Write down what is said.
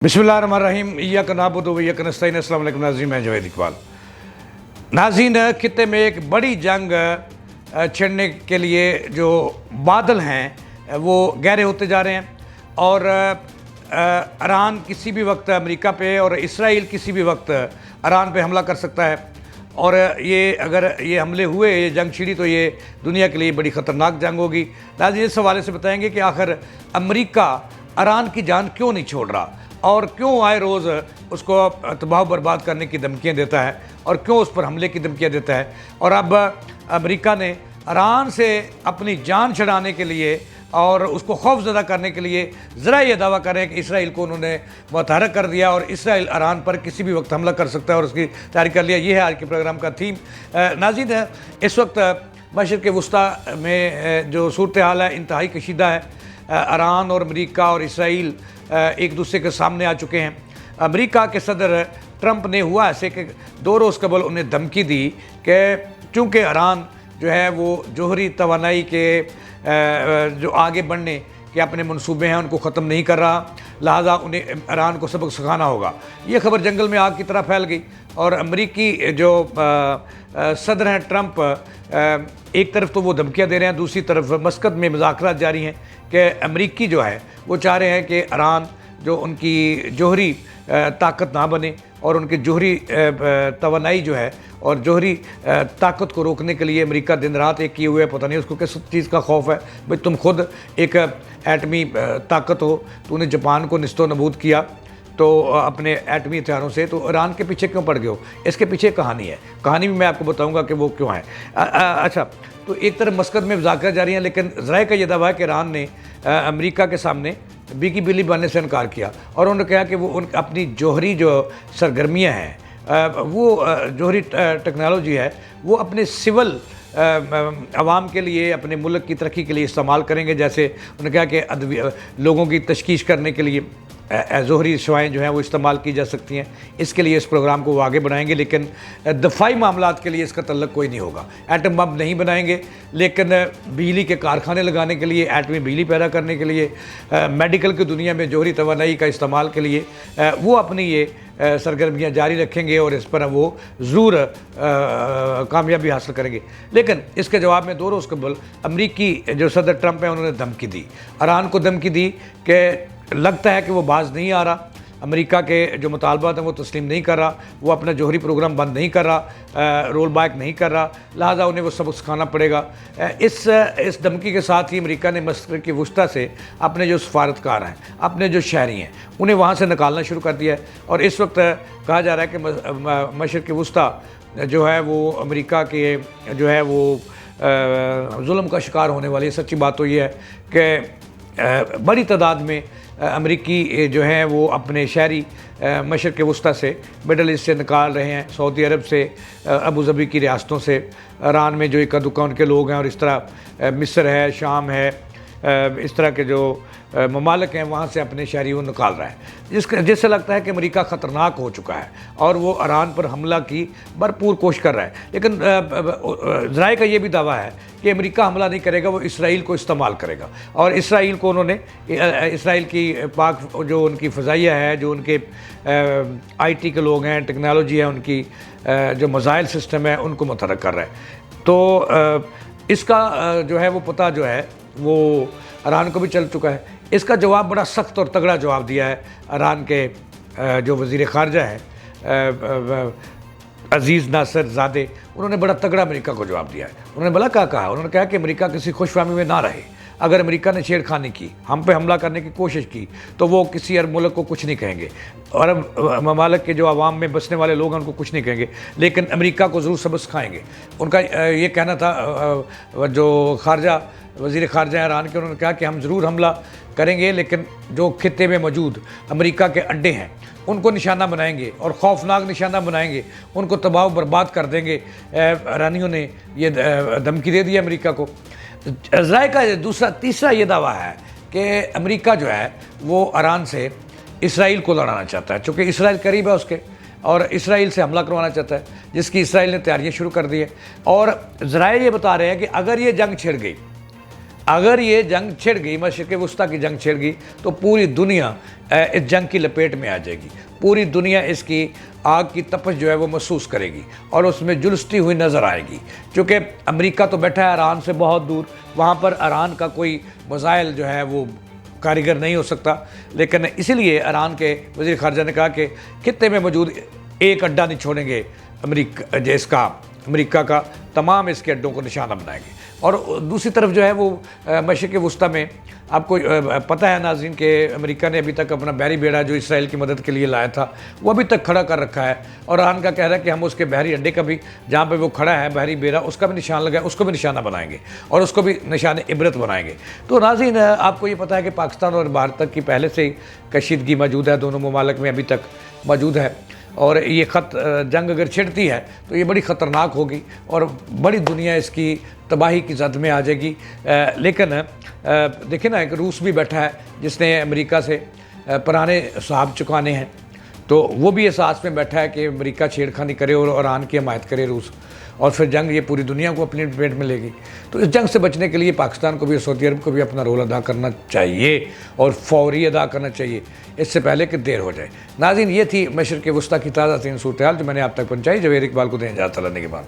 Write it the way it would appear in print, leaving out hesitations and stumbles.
बिस्मिल्लाहिर्रहमानिर्रहीम इय्याका नअबुदु व इय्याका नस्तईन। अस्सलाम वालेकुम नाज़रीन, मैं जवेद इकबाल। नाज़रीन, खित्ते में एक बड़ी जंग छिड़ने के लिए जो बादल हैं वो गहरे होते जा रहे हैं और ईरान किसी भी वक्त अमेरिका पे और इसराइल किसी भी वक्त ईरान पे हमला कर सकता है। और ये अगर ये हमले हुए, ये जंग छिड़ी, तो ये दुनिया के लिए बड़ी ख़तरनाक जंग होगी। नाज़रीन, इस हवाले से बताएंगे कि आखिर अमेरिका ईरान की जान क्यों नहीं छोड़ रहा और क्यों आए रोज़ उसको तबाह बर्बाद करने की धमकियाँ देता है और क्यों उस पर हमले की धमकियाँ देता है। और अब अमेरिका ने ईरान से अपनी जान छुड़ाने के लिए और उसको खौफज़दा करने के लिए ज़रा ये दावा कर रहे हैं कि इसराइल को उन्होंने मुतहर्रिक कर दिया और इसराइल ईरान पर किसी भी वक्त हमला कर सकता है और उसकी तैयारी कर लिया। ये है आज के प्रोग्राम का थीम। नाज़रीन, इस वक्त मशरिक़ वस्ता में जो सूरत हाल है इंतहाई कशीदा है। ईरान और अमेरिका और इसराइल एक दूसरे के सामने आ चुके हैं। अमेरिका के सदर ट्रंप ने हुआ ऐसे कि 2 रोज़ कबल उन्हें धमकी दी कि चूँकि ईरान जो है वो जोहरी तवानाई के जो आगे बढ़ने के अपने मंसूबे हैं उनको ख़त्म नहीं कर रहा, लिहाजा उन्हें ईरान को सबक सिखाना होगा। ये खबर जंगल में आग की तरह फैल गई और अमेरिकी जो सदर हैं ट्रंप, एक तरफ तो वो धमकियाँ दे रहे हैं, दूसरी तरफ मस्कत में मुज़ाकरात जारी हैं कि अमेरिकी जो है वो चाह रहे हैं कि ईरान जो उनकी जोहरी ताकत ना बने और उनके जोहरी तवानाई जो है और जोहरी ताकत को रोकने के लिए अमेरिका दिन रात एक किए हुए है। पता नहीं उसको किस चीज़ का खौफ है। भाई, तुम खुद एक एटमी ताकत हो, तूने जापान को निस्तो नबूद किया तो अपने एटमी हथियारों से, तो ईरान के पीछे क्यों पड़ गए हो? इसके पीछे कहानी है, कहानी भी मैं आपको बताऊंगा कि वो क्यों है। अच्छा, तो एक तरफ मस्कत में मुज़ाकरात जारी हैं, लेकिन ज़राए का ये दावा है कि ईरान ने अमेरिका के सामने बिकी बिल्ली बनने से इनकार किया और उन्होंने कहा कि वो अपनी जोहरी जो सरगर्मियाँ हैं, वो जोहरी टेक्नोलॉजी है, वो अपने सिविल आवाम के लिए, अपने मुल्क की तरक्की के लिए इस्तेमाल करेंगे। जैसे उन्होंने कहा कि लोगों की तशखीस करने के लिए जोहरी शवाएँ जो हैं वो इस्तेमाल की जा सकती हैं। इसके लिए इस प्रोग्राम को वो आगे बढ़ाएंगे, लेकिन दफ़ाई मामलात के लिए इसका तल्लुक़ कोई नहीं होगा। एटम बम नहीं बनाएंगे, लेकिन बिजली के कारखाने लगाने के लिए, एटमी बिजली पैदा करने के लिए, मेडिकल की दुनिया में जोहरी तवानाई का इस्तेमाल के लिए वो अपनी ये सरगर्मियाँ जारी रखेंगे और इस पर वो ज़रूर कामयाबी हासिल करेंगे। लेकिन इसके जवाब में 2 रोज़ कबल अमरीकी जो सदर ट्रंप है उन्होंने धमकी दी, ईरान को धमकी दी कि लगता है कि वो बाज नहीं आ रहा, अमेरिका के जो मुतालबात हैं वो तस्लीम नहीं कर रहा, वो अपना जोहरी प्रोग्राम बंद नहीं कर रहा, रोल बैक नहीं कर रहा, लिहाजा उन्हें वो सबक सिखाना पड़ेगा। इस धमकी के साथ ही अमेरिका ने मशरिक़ वस्ता से अपने जो सफारतकार हैं, अपने जो शहरी हैं, उन्हें वहाँ से निकालना शुरू कर दिया है। और इस वक्त कहा जा रहा है कि मशरिक़ वस्ता जो है वो अमेरिका के जो है वो जुल्म का शिकार होने वाली है। सच्ची बात तो ये है कि बड़ी तादाद में अमेरिकी जो हैं वो अपने शहरी मशरिक़ वस्ता से, मिडल ईस्ट से निकाल रहे हैं, सऊदी अरब से, अबू धाबी की रियासतों से, ईरान में जो इक्का दुक्का उनके लोग हैं, और इस तरह मिस्र है, शाम है, इस तरह के जो ममालिक हैं वहाँ से अपने शहरी वो निकाल रहा है, जिससे लगता है कि अमेरिका ख़तरनाक हो चुका है और वो ईरान पर हमला की भरपूर कोशिश कर रहा है। लेकिन ज़राए का ये भी दावा है कि अमेरिका हमला नहीं करेगा, वो इसराइल को इस्तेमाल करेगा। और इसराइल को उन्होंने, इसराइल की पाक जो उनकी फ़ज़ाइया है, जो उनके IT के लोग हैं, टेक्नोलॉजी है, उनकी जो मिसाइल सिस्टम है, उनको मुतहर्रिक कर रहा है। तो इसका जो है वो पता जो है वो ईरान को भी चल चुका है। इसका जवाब बड़ा सख्त और तगड़ा जवाब दिया है ईरान के जो वज़ीर ख़ारजा है अज़ीज़ नासर ज़ादे, उन्होंने बड़ा तगड़ा अमेरिका को जवाब दिया है। उन्होंने भला क्या कहा? उन्होंने कहा कि अमेरिका किसी खुशफहमी में ना रहे। अगर अमेरिका ने छेड़खानी की, हम पे हमला करने की कोशिश की, तो वो किसी अरब मुल्क को कुछ नहीं कहेंगे, अरब ममालिक के जो आवाम में बसने वाले लोग हैं उनको कुछ नहीं कहेंगे, लेकिन अमेरिका को ज़रूर सबक सिखाएँगे। उनका ये कहना था, जो खारजा वज़ीर ख़ारजा ईरान के, उन्होंने कहा कि हम ज़रूर हमला करेंगे, लेकिन जो खित्ते में मौजूद अमेरिका के अड्डे हैं उनको निशाना बनाएंगे और खौफनाक निशाना बनाएंगे, उनको तबाह बर्बाद कर देंगे। ईरानियों ने ये धमकी दे दी अमेरिका को। ज़राए का तीसरा ये दावा है कि अमेरिका जो है वो ईरान से इसराइल को लड़ाना चाहता है, चूँकि इसराइल करीब है उसके, और इसराइल से हमला करवाना चाहता है, जिसकी इसराइल ने तैयारियाँ शुरू कर दी है। और ज़राए ये बता रहे हैं कि अगर ये जंग छिड़ गई, अगर ये जंग छिड़ गई, मशरिक़ वस्ती की जंग छिड़ गई, तो पूरी दुनिया इस जंग की लपेट में आ जाएगी। पूरी दुनिया इसकी आग की तपश जो है वो महसूस करेगी और उसमें झुलसती हुई नज़र आएगी। क्योंकि अमेरिका तो बैठा है ईरान से बहुत दूर, वहाँ पर ईरान का कोई मिसाइल जो है वो कारीगर नहीं हो सकता। लेकिन इसीलिए ईरान के वज़ीर ख़ारजा ने कहा कि खित्ते में मौजूद एक अड्डा नहीं छोड़ेंगे अमेरिका का, तमाम इसके अड्डों को निशाना बनाएंगे। और दूसरी तरफ जो है वो मशरिक़ वस्ती में आपको पता है नाज़रीन कि अमेरिका ने अभी तक अपना बहरी बेड़ा जो इसराइल की मदद के लिए लाया था वो अभी तक खड़ा कर रखा है, और ईरान का कह रहा है कि हम उसके बहरी अड्डे का भी, जहाँ पे वो खड़ा है बहरी बेड़ा, उसका भी निशान लगाए, उसको भी निशाना बनाएंगे और उसको भी निशान इबरत बनाएंगे। तो नाज़रीन आपको ये पता है कि पाकिस्तान और भारत की पहले से ही कशीदगी मौजूद है, दोनों ममालिक में अभी तक मौजूद है। और ये जंग अगर छिड़ती है तो ये बड़ी ख़तरनाक होगी और बड़ी दुनिया इसकी तबाही की जद में आ जाएगी। लेकिन देखिए ना, एक रूस भी बैठा है जिसने अमेरिका से पुराने हिसाब चुकाने हैं, तो वो भी इस आस में बैठा है कि अमेरिका छेड़खानी करे और ईरान की हमायत करे रूस, और फिर जंग ये पूरी दुनिया को अपनी पेट में लेगी। तो इस जंग से बचने के लिए पाकिस्तान को भी और सऊदी अरब को भी अपना रोल अदा करना चाहिए और फौरी अदा करना चाहिए, इससे पहले कि देर हो जाए। नाज़रीन, ये थी मशरिक़ वस्ती की ताज़ा तरीन सूरत हाल जो मैंने आप तक पहुँचाई। जवेद इकबाल को दें इजाज़त, अल्लाह के बाद।